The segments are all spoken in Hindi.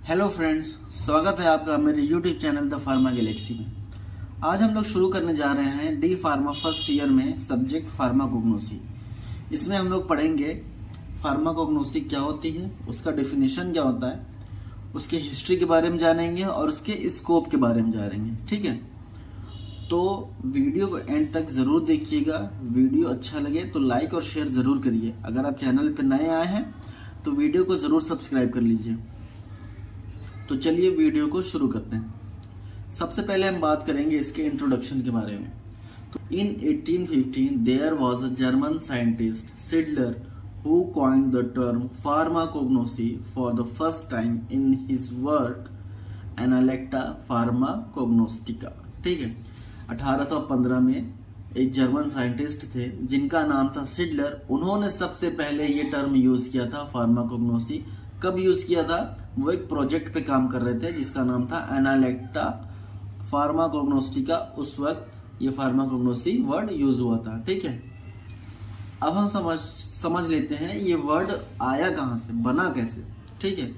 हेलो फ्रेंड्स, स्वागत है आपका मेरे YouTube channel the pharma Galaxy में। आज हम लोग शुरू करने जा रहे हैं डी फार्मा फर्स्ट ईयर में सब्जेक्ट फार्माकोग्नोसी। इसमें हम लोग पढ़ेंगे फार्माकोग्नोसी क्या होती है, उसका डेफिनेशन क्या होता है, उसके हिस्ट्री के बारे में जानेंगे और उसके स्कोप के बारे में जानेंगे। ठीक है, तो वीडियो को एंड तक जरूर देखिएगा। वीडियो अच्छा लगे तो लाइक और शेयर जरूर करिए। अगर आप चैनल पर नए आए हैं तो वीडियो को जरूर सब्सक्राइब कर लीजिए। तो चलिए वीडियो को शुरू करते हैं। सबसे पहले हम बात करेंगे इसके इंट्रोडक्शन के बारे में। तो in 1815 there was a German scientist Seydler who coined the term pharmacognosy for the first time in his work Analecta Pharmacognostica. ठीक है, 1815 में एक जर्मन साइंटिस्ट थे जिनका नाम था सिडलर। उन्होंने सबसे पहले ये टर्म यूज किया था फार्माकोग्नोसी। कब यूज किया था? वो एक प्रोजेक्ट पे काम कर रहे थे जिसका नाम था एनालेक्टा फार्माकोग्नोस्टिका। उस वक्त ये फार्माकोग्नोसी वर्ड यूज हुआ था। ठीक है, अब हम समझ लेते हैं ये वर्ड आया कहाँ से, बना कैसे। ठीक है,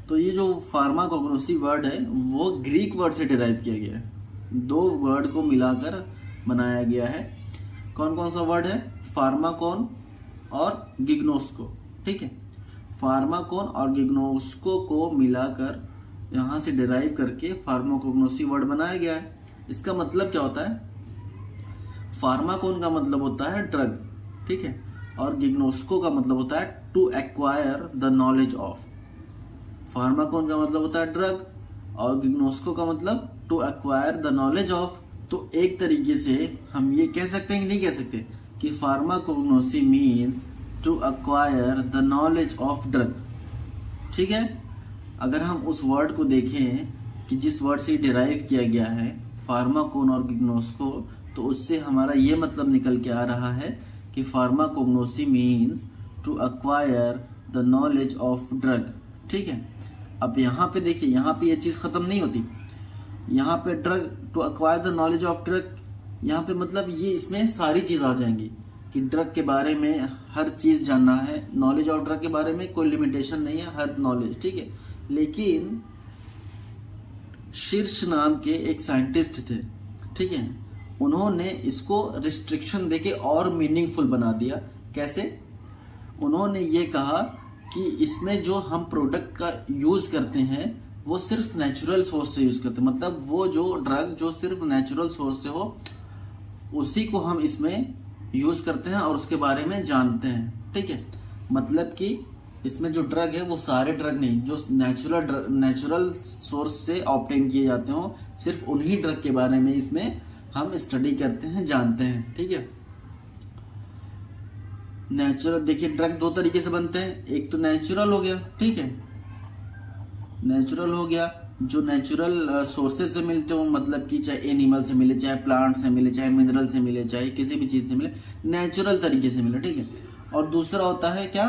तो ये जो फार्माकोग्नोसी वर्ड है वो ग्रीक वर्ड से डिराइव किया गया है। दो वर्ड को मिलाकर बनाया गया है। कौन कौन सा वर्ड है? फार्माकोन और गिग्नोस्को। ठीक है, फार्माकोन और गिग्नोस्को को मिलाकर यहां से डिराइव करके फार्माकोग्नोसी वर्ड बनाया गया है। इसका मतलब क्या होता है? फार्माकोन का मतलब होता है ड्रग, ठीक है, और गिग्नोस्को का मतलब होता है to acquire the knowledge of. Pharmakon का मतलब होता है ड्रग और गिग्नोस्को का मतलब to acquire the knowledge of. तो एक तरीके से हम ये कह सकते हैं कि नहीं कह सकते कि pharmacognosy means to acquire the knowledge of drug. ठीक है, अगर हम उस वर्ड को देखें कि जिस वर्ड से डिराइव किया गया है फार्माकोन और गिग्नोस्को, तो उससे हमारा ये मतलब निकल के आ रहा है कि pharmacognosy means to acquire the knowledge of drug. ठीक है, अब यहाँ पे देखिए, यहाँ पे ये चीज खत्म नहीं होती। यहाँ पे drug, to acquire the knowledge of drug, यहाँ पे मतलब ये इसमें सारी चीज आ जाएंगी कि ड्रग के बारे में हर चीज जानना है। नॉलेज ऑफ ड्रग के बारे में कोई लिमिटेशन नहीं है, हर नॉलेज। ठीक है, लेकिन शीर्ष नाम के एक साइंटिस्ट थे, ठीक है, उन्होंने इसको रिस्ट्रिक्शन देके और मीनिंगफुल बना दिया। कैसे? उन्होंने ये कहा कि इसमें जो हम प्रोडक्ट का यूज करते हैं वो सिर्फ नेचुरल सोर्स से यूज करते हैं। मतलब वो जो ड्रग जो सिर्फ नेचुरल सोर्स से हो उसी को हम इसमें यूज करते हैं और उसके बारे में जानते हैं। ठीक है, मतलब कि इसमें जो ड्रग है वो सारे ड्रग नहीं, जो नेचुरल सोर्स से ऑब्टेन किए जाते हो, सिर्फ उन्हीं ड्रग के बारे में इसमें हम स्टडी करते हैं, जानते हैं। ठीक है, नेचुरल देखिए, ड्रग दो तरीके से बनते हैं। एक तो नेचुरल हो गया, ठीक है, नेचुरल हो गया जो नेचुरल सोर्सेज से मिलते हो, मतलब कि चाहे एनिमल से मिले, चाहे प्लांट से मिले, चाहे मिनरल से मिले, चाहे किसी भी चीज से मिले, नेचुरल तरीके से मिले। ठीक है, और दूसरा होता है क्या?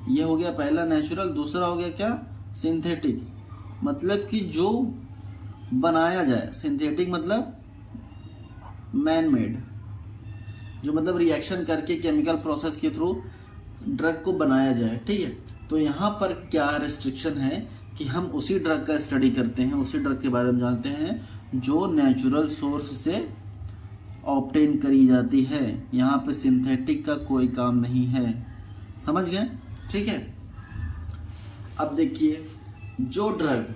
ये हो गया पहला नेचुरल। दूसरा हो गया क्या? सिंथेटिक, मतलब कि जो बनाया जाए। सिंथेटिक मतलब मैन मेड, जो मतलब रिएक्शन करके केमिकल प्रोसेस के थ्रू ड्रग को बनाया जाए। ठीक है, तो यहाँ पर क्या रिस्ट्रिक्शन है कि हम उसी ड्रग का स्टडी करते हैं, उसी ड्रग के बारे में जानते हैं जो नेचुरल सोर्स से ऑब्टेन करी जाती है। यहाँ पे सिंथेटिक का कोई काम नहीं है। समझ गए? ठीक है, अब देखिए, जो ड्रग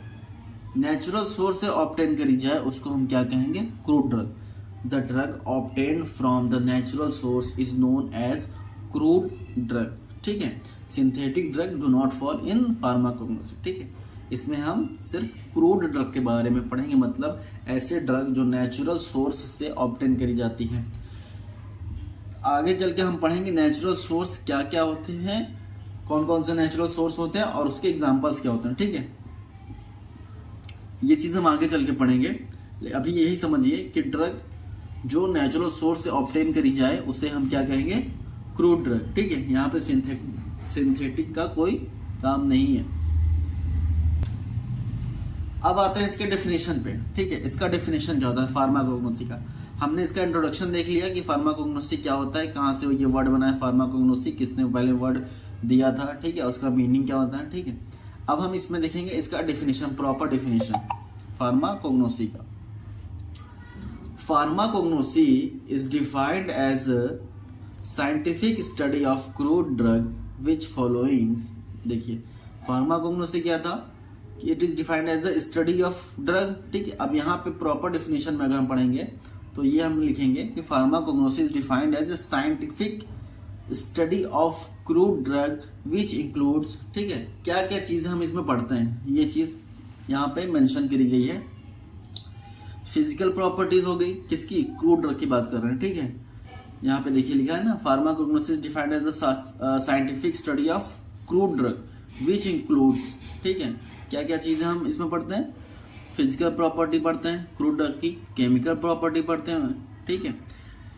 नेचुरल सोर्स से ऑब्टेन करी जाए उसको हम क्या कहेंगे? Crude drug. The drug obtained from the natural source is known as crude drug. ठीक है, synthetic drug do not fall in pharmacognosy. ठीक है, इसमें हम सिर्फ क्रूड ड्रग के बारे में पढ़ेंगे, मतलब ऐसे ड्रग जो नेचुरल सोर्स से ऑब्टेन करी जाती है। आगे चल के हम पढ़ेंगे नेचुरल सोर्स क्या क्या होते हैं, कौन कौन से नेचुरल सोर्स होते हैं और उसके एग्जांपल्स क्या होते हैं। ठीक है, ये चीज हम आगे चल के पढ़ेंगे। अभी यही समझिए कि ड्रग जो नेचुरल सोर्स से ऑब्टेन करी जाए उसे हम क्या कहेंगे? Crude drug. ठीक है, यहाँ पे सिंथेटिक का कोई काम नहीं है। अब आते हैं इसके डेफिनेशन पे। ठीक है, इसका डेफिनेशन क्या होता है फार्माकोग्नोसी का? हमने इसका इंट्रोडक्शन देख लिया कि फार्माकोग्नोसी क्या होता है, कहाँ से ये वर्ड बना है फार्माकोग्नोसी, किसने पहले वर्ड दिया था। ठीक है, उसका मीनिंग क्या होता है। ठीक है, अब हम इसमें देखेंगे इसका डेफिनेशन, प्रॉपर डेफिनेशन फार्माकोग्नोसी का। Pharmacognosy is defined as scientific study of crude drug which followings. देखिए फार्माकोग्नोसी क्या था कि it is defined as the study of drug, ठीक है। अब यहाँ पे प्रॉपर डेफिनेशन में अगर हम पढ़ेंगे तो ये हम लिखेंगे कि pharmacognosy is defined as a scientific study of crude drug which includes, ठीक है। क्या क्या चीजें हम इसमें पढ़ते हैं, ये चीज यहाँ पे मेंशन करी गई है। फिजिकल प्रॉपर्टीज हो गई, किसकी, क्रूड ड्रग की बात कर रहे हैं, ठीक है। यहाँ पे देखिए लिखा है ना, pharmacognosis defined as the scientific study of crude drug which includes, ठीक है। क्या क्या चीजें हम इसमें पढ़ते हैं, फिजिकल प्रॉपर्टी पढ़ते हैं क्रूड ड्रग की, केमिकल प्रॉपर्टी पढ़ते हैं, ठीक है।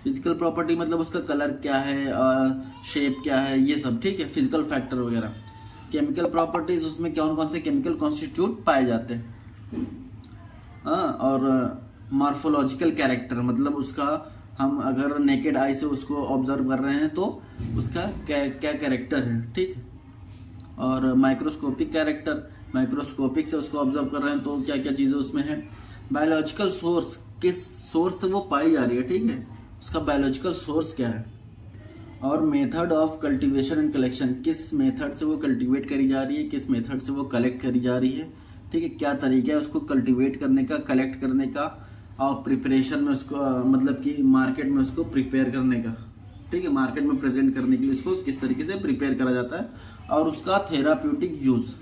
फिजिकल प्रॉपर्टी मतलब उसका कलर क्या है, शेप क्या है, ये सब, ठीक है, फिजिकल फैक्टर वगैरह। केमिकल प्रॉपर्टीज, उसमें कौन कौन से केमिकल कॉन्स्टिट्यूट पाए जाते हैं, और मॉर्फोलॉजिकल कैरेक्टर मतलब उसका, हम अगर नेकेड आई से उसको ऑब्जर्व कर रहे हैं तो उसका क्या क्या कैरेक्टर है, ठीक है। और माइक्रोस्कोपिक कैरेक्टर, माइक्रोस्कोपिक से उसको ऑब्जर्व कर रहे हैं तो क्या क्या चीजें उसमें है। बायोलॉजिकल सोर्स, किस सोर्स से वो पाई जा रही है, ठीक है, उसका बायोलॉजिकल सोर्स क्या है। और method of cultivation and collection, किस मेथड से वो कल्टीवेट करी जा रही है, किस मेथड से वो कलेक्ट करी जा रही है, ठीक है। क्या तरीका है उसको कल्टीवेट करने का, कलेक्ट करने का, और प्रिपरेशन में उसको मतलब कि मार्केट में उसको प्रिपेयर करने का, ठीक है, मार्केट में प्रेजेंट करने के लिए उसको किस तरीके से प्रिपेयर करा जाता है, और उसका थेराप्यूटिक यूज,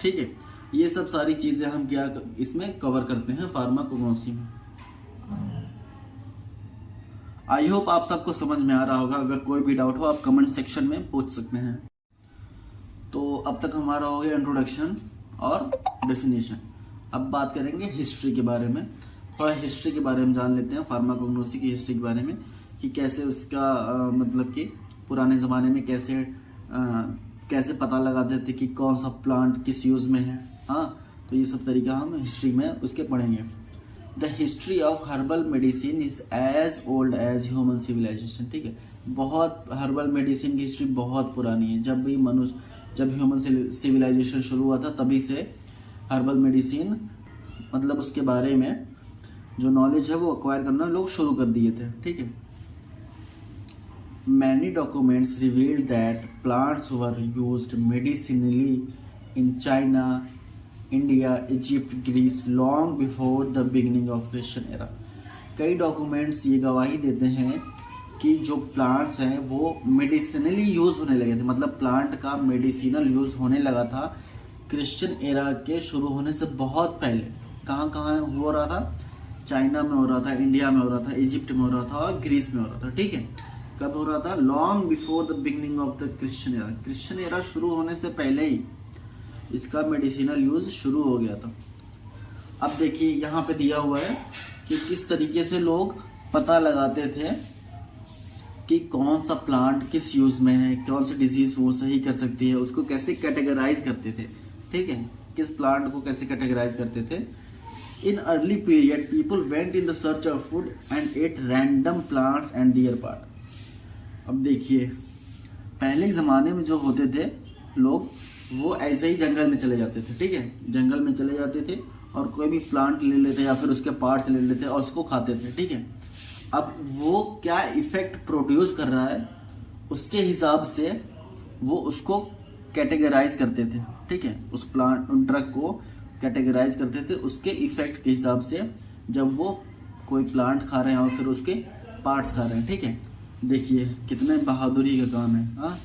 ठीक है। ये सब सारी चीजें हम क्या इसमें कवर करते हैं फार्माकोग्नोसी में। आई होप आप सबको समझ में आ रहा होगा। अगर कोई भी डाउट हो आप कमेंट सेक्शन में पूछ सकते हैं। तो अब तक हमारा हो गया इंट्रोडक्शन और डेफिनेशन। अब बात करेंगे हिस्ट्री के बारे में, थोड़ा हिस्ट्री के बारे में जान लेते हैं, फार्माकोग्नोसी की हिस्ट्री के बारे में कि कैसे उसका मतलब कि पुराने ज़माने में कैसे पता लगाते थे कि कौन सा प्लांट किस यूज़ में है। हाँ, तो ये सब तरीका हम हिस्ट्री में उसके पढ़ेंगे। The history of herbal medicine is as old as human civilisation, ठीक है। बहुत हर्बल मेडिसिन की हिस्ट्री बहुत पुरानी है। जब ह्यूमन सिविलाइजेशन शुरू हुआ था तभी से हर्बल मेडिसिन मतलब उसके बारे में जो नॉलेज है वो अक्वायर करना लोग शुरू कर दिए थे, ठीक है। Many documents reveal that plants were used medicinally in China, India, Egypt, Greece long before the beginning of Christian era. कई डॉक्यूमेंट्स ये गवाही देते हैं कि जो प्लांट्स हैं वो मेडिसिनली यूज होने लगे थे, मतलब प्लांट का मेडिसिनल यूज होने लगा था क्रिश्चियन एरा के शुरू होने से बहुत पहले। कहाँ कहाँ हो रहा था, चाइना में हो रहा था, इंडिया में हो रहा था, इजिप्ट में हो रहा था और ग्रीस में हो रहा था, ठीक है। कब हो रहा था, long before the beginning of the Christian era, Christian era शुरू होने से पहले ही इसका मेडिसिनल यूज शुरू हो गया था। अब देखिए यहाँ पे दिया हुआ है कि किस तरीके से लोग पता लगाते थे कि कौन सा प्लांट किस यूज में है, कौन सी डिजीज वो सही कर सकती है, उसको कैसे कैटेगराइज करते थे, ठीक है, किस प्लांट को कैसे कैटेगराइज करते थे। In early period people went in the search of food and at random plants and dear part. अब देखिए पहले जमाने में जो होते थे लोग वो ऐसे ही जंगल में चले जाते थे, ठीक है, जंगल में चले जाते थे और कोई भी प्लांट ले लेते या फिर उसके पार्ट्स ले लेते और उसको खाते थे, ठीक है। अब वो क्या इफेक्ट प्रोड्यूस कर रहा है उसके हिसाब से वो उसको कैटेगराइज करते थे, ठीक है, उस प्लांट ड्रग को कैटेगराइज करते थे उसके इफेक्ट के हिसाब से, जब वो कोई प्लांट खा रहे हैं और फिर उसके पार्ट्स खा रहे हैं, ठीक है। देखिए कितने बहादुरी का काम है। हाँ,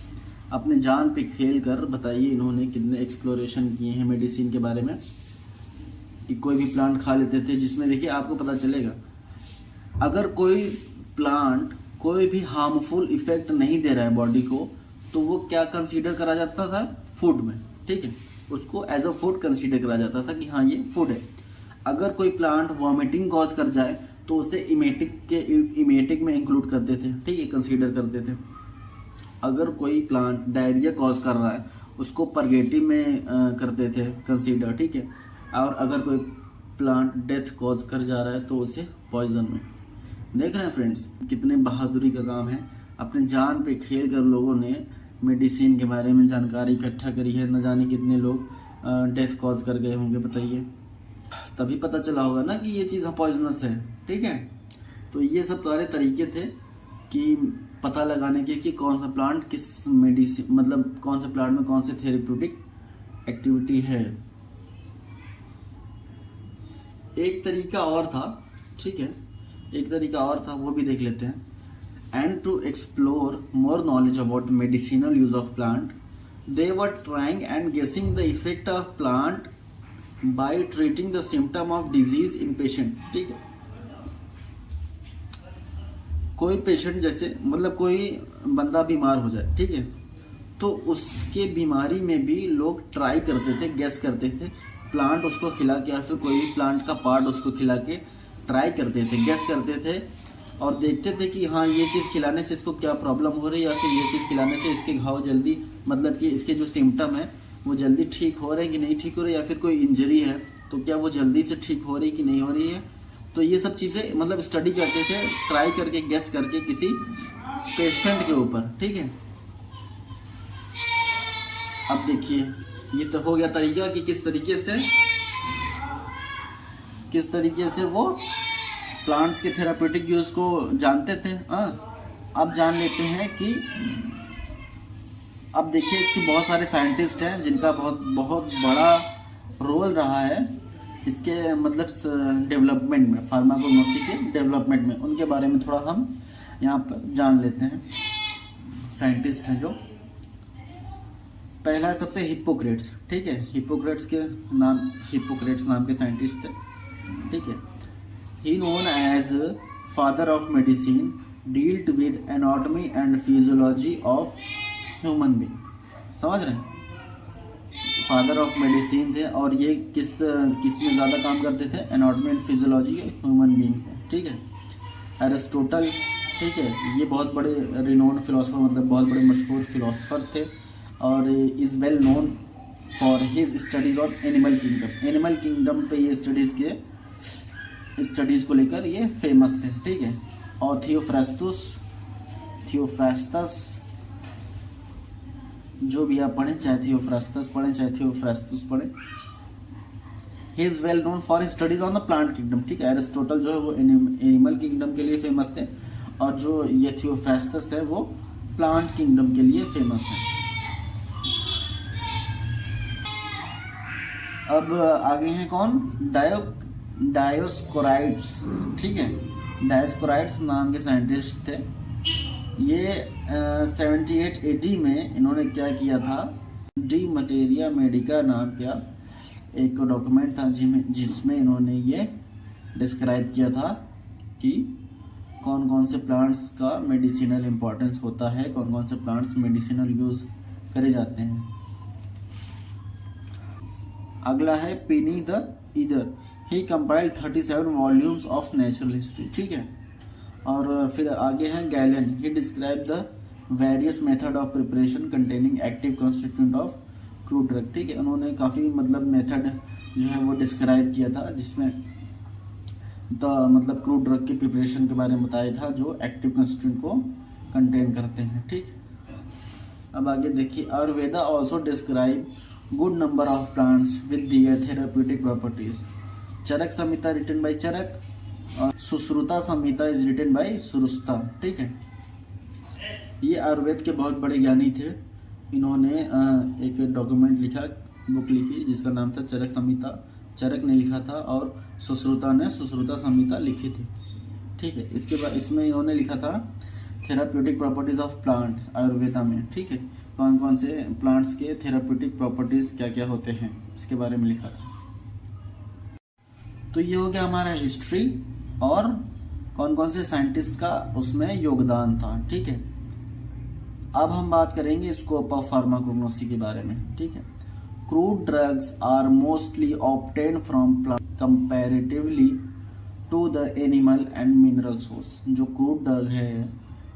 अपने जान पे खेल कर बताइए इन्होंने कितने एक्सप्लोरेशन किए हैं मेडिसिन के बारे में, कि कोई भी प्लांट खा लेते थे, जिसमें देखिए आपको पता चलेगा अगर कोई प्लांट कोई भी हार्मफुल इफेक्ट नहीं दे रहा है बॉडी को तो वो क्या कंसीडर करा जाता था, फूड में, ठीक है, उसको एज अ फूड कंसीडर करा जाता था कि हाँ ये फूड है। अगर कोई प्लांट वॉमिटिंग कॉज कर जाए तो उसे इमेटिक में इंक्लूड करते थे, ठीक है, कंसीडर करते थे। अगर कोई प्लांट डायरिया कॉज कर रहा है उसको परगेटिव में करते थे कंसीडर, ठीक है। और अगर कोई प्लांट डेथ कॉज कर जा रहा है तो उसे पॉइजन में। देख रहे हैं फ्रेंड्स कितने बहादुरी का काम है, अपने जान पे खेल कर लोगों ने मेडिसिन के बारे में जानकारी इकट्ठा करी है। न जाने कितने लोग डेथ कॉज कर गए होंगे, बताइए। तभी पता चला होगा ना कि ये चीज़ पॉइजनस है, ठीक है। तो ये सब सारे तरीके थे कि पता लगाने के कि कौन सा प्लांट किस मेडिसिन, मतलब कौन से प्लांट में कौन से थेरेप्यूटिक एक्टिविटी है। एक तरीका और था, ठीक है, एक तरीका और था, वो भी देख लेते हैं। And to explore more knowledge about medicinal use of plant, they were trying and guessing the effect of plant by treating the symptom of disease in patient, ठीक है। कोई पेशेंट जैसे मतलब कोई बंदा बीमार हो जाए, ठीक है, तो उसके बीमारी में भी लोग ट्राई करते थे, गेस करते थे, प्लांट उसको खिला के या फिर कोई भी प्लांट का पार्ट उसको खिला के ट्राई करते थे, गेस करते थे और देखते थे कि हाँ ये चीज़ खिलाने से इसको क्या प्रॉब्लम हो रही है, या फिर ये चीज़ खिलाने से इसके घाव जल्दी, मतलब कि इसके जो सिम्टम है वो जल्दी ठीक हो रहे हैं कि नहीं ठीक हो रहे, या फिर कोई इंजरी है तो क्या वो जल्दी से ठीक हो रही कि नहीं हो रही है। तो ये सब चीज़ें मतलब स्टडी करते थे, ट्राई करके गेस करके किसी पेशेंट के ऊपर, ठीक है। अब देखिए ये तो हो गया तरीका कि किस तरीके से वो प्लांट्स के थेरापेटिक यूज को जानते थे। अब जान लेते हैं कि अब देखिए कि बहुत सारे साइंटिस्ट हैं जिनका बहुत बड़ा रोल रहा है इसके मतलब डेवलपमेंट में, फार्माकोग्नोसी के डेवलपमेंट में, उनके बारे में थोड़ा हम यहाँ पर जान लेते हैं। साइंटिस्ट हैं जो, पहला है सबसे हिप्पोक्रेट्स, ठीक है। हिप्पोक्रेट्स नाम के साइंटिस्ट थे, ठीक है। He known as father of medicine, dealed with anatomy and physiology of human being, समझ रहे हैं। फादर ऑफ मेडिसिन थे और ये किस में ज़्यादा काम करते थे, anatomy and physiology human being, ठीक है। एरिस्टोटल, ठीक है, ये बहुत बड़े रिनोन फिलोसोफर, मतलब बहुत बड़े मशहूर फिलोसोफर थे और is well known for his studies on animal kingdom. Animal kingdom पे ये स्टडीज़ को लेकर ये फेमस थे, ठीक है। और थियोफ्रास्टस, जो भी आप पढ़ें, चाहे थियोफ्रास्टस पढ़ें चाहे थियोफ्रास्टस पढ़ें, he is well known for studies on the plant kingdom, ठीक है। एरिस्टोटल जो है वो एनिमल किंगडम के लिए फेमस थे और जो ये थियोफ्रास्टस है वो प्लांट किंगडम के लिए फेमस है। अब आगे हैं कौन, डायोस्कोराइड्स, ठीक है। डायोस्कोराइड्स नाम के साइंटिस्ट थे। ये 78 में इन्होंने क्या किया था, डी मटेरिया मेडिका नाम का एक डॉक्यूमेंट था जिसमें इन्होंने ये डिस्क्राइब किया था कि कौन कौन से प्लांट्स का मेडिसिनल इम्पोर्टेंस होता है, कौन कौन से प्लांट्स मेडिसिनल यूज करे जाते हैं। अगला है पिनी the either, he compiled 37 volumes of natural history, ठीक है। और फिर आगे है gallon, he describe the various method of preparation containing active constituent of crude drug, ठीक है। उन्होंने काफ़ी मतलब मेथड जो है वो डिस्क्राइब किया था जिसमें मतलब क्रूड ड्रग के प्रिपरेशन के बारे में बताया था जो एक्टिव कॉन्स्टिट्यूएंट को कंटेन करते हैं, ठीक। अब आगे देखिए, Ayurveda also describe good number of plants with their therapeutic properties. Charaka Samhita written by Charaka और Sushruta Samhita is written by Sushruta, ठीक है। ये आयुर्वेद के बहुत बड़े ज्ञानी थे। इन्होंने एक डॉक्यूमेंट लिखा, बुक लिखी जिसका नाम था चरक संहिता। चरक ने लिखा था और सुश्रुता ने सुश्रुता संहिता लिखी थी, ठीक है। इसके बाद इसमें इन्होंने लिखा था therapeutic properties of plant Ayurveda में, ठीक है। कौन कौन से प्लांट्स के थेराप्यूटिक प्रॉपर्टीज क्या क्या होते हैं इसके बारे में लिखा था। तो ये हो गया हमारा हिस्ट्री और कौन कौन से साइंटिस्ट का उसमें योगदान था, ठीक है। अब हम बात करेंगे स्कोप ऑफ फार्माकोग्नोसी के बारे में, ठीक है। Crude drugs are mostly obtained from plant comparatively to the animal and mineral source. जो क्रूड ड्रग है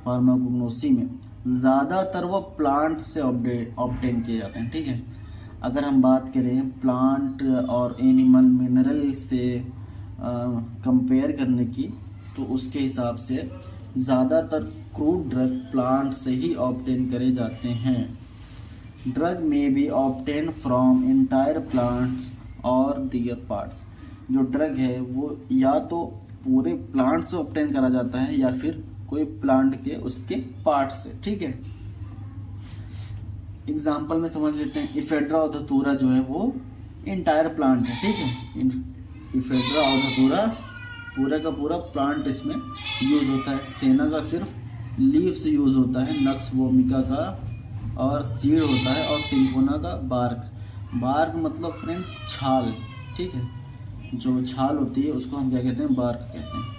फार्माकोग्नोसी में ज़्यादातर वो प्लांट से ऑब्टेन किए जाते हैं, ठीक है। अगर हम बात करें प्लांट और एनिमल मिनरल से कंपेयर करने की, तो उसके हिसाब से ज़्यादातर क्रूड ड्रग प्लांट से ही ऑब्टेन करे जाते हैं। Drug may be obtain from entire plants और दियर पार्ट्स। जो ड्रग है वो या तो पूरे प्लांट से ऑब्टेन करा जाता है या फिर कोई प्लांट के उसके पार्ट से। ठीक है, एग्जाम्पल में समझ लेते हैं। इफेड्रा और धतूरा जो है वो इंटायर प्लांट है। ठीक है, इफेड्रा और धतूरा पूरा का पूरा प्लांट इसमें यूज होता है। सेना का सिर्फ लीव्स यूज होता है, नक्स वोमिका का और सीड होता है, और सिंफोना का बार्क। बार्क मतलब फ्रेंड्स छाल। ठीक है, जो छाल होती है उसको हम क्या कहते हैं, बार्क कहते हैं।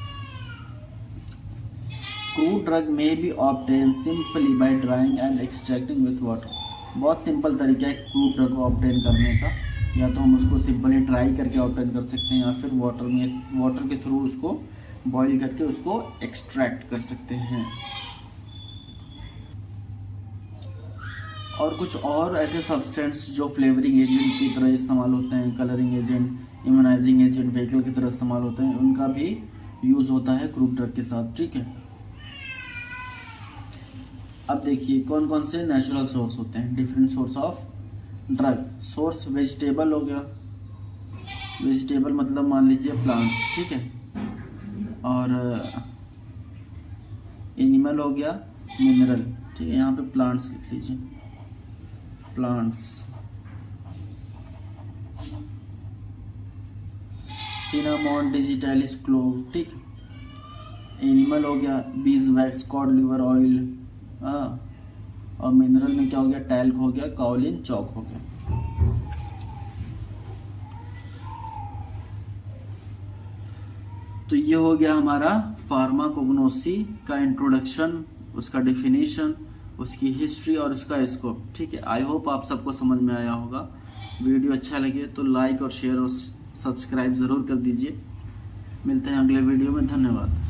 क्रूड ड्रग में be obtain simply by drying and extracting with water. बहुत सिंपल तरीका है क्रूड ड्रग को ऑब्टेन करने का। या तो हम उसको सिंपली ड्राई करके ऑब्टेन कर सकते हैं या फिर वाटर के थ्रू उसको बॉईल करके उसको एक्सट्रैक्ट कर सकते हैं। और कुछ और ऐसे सब्सटेंस जो फ्लेवरिंग एजेंट की तरह इस्तेमाल होते हैं, colouring agent, immunising agent, vehicle की तरह इस्तेमाल होते हैं, उनका भी यूज होता है क्रूड ड्रग के साथ। ठीक है, अब देखिए कौन कौन से नेचुरल सोर्स होते हैं, different source of drug. Source vegetable हो गया, वेजिटेबल मतलब मान लीजिए प्लांट्स। ठीक है, और एनिमल हो गया मिनरल। ठीक है, यहाँ पे प्लांट्स लिख लीजिए, प्लांट्स। Cinnamon digitalis clove. ठीक, एनिमल हो गया beeswax, cod liver oil. और मिनरल में क्या हो गया, टैल्क हो गया, काओलिन चौक हो गया। तो ये हो गया हमारा फार्माकोग्नोसी का इंट्रोडक्शन, उसका डेफिनेशन, उसकी हिस्ट्री और उसका स्कोप। ठीक है, आई होप आप सबको समझ में आया होगा। वीडियो अच्छा लगे तो लाइक और शेयर और सब्सक्राइब ज़रूर कर दीजिए। मिलते हैं अगले वीडियो में, धन्यवाद।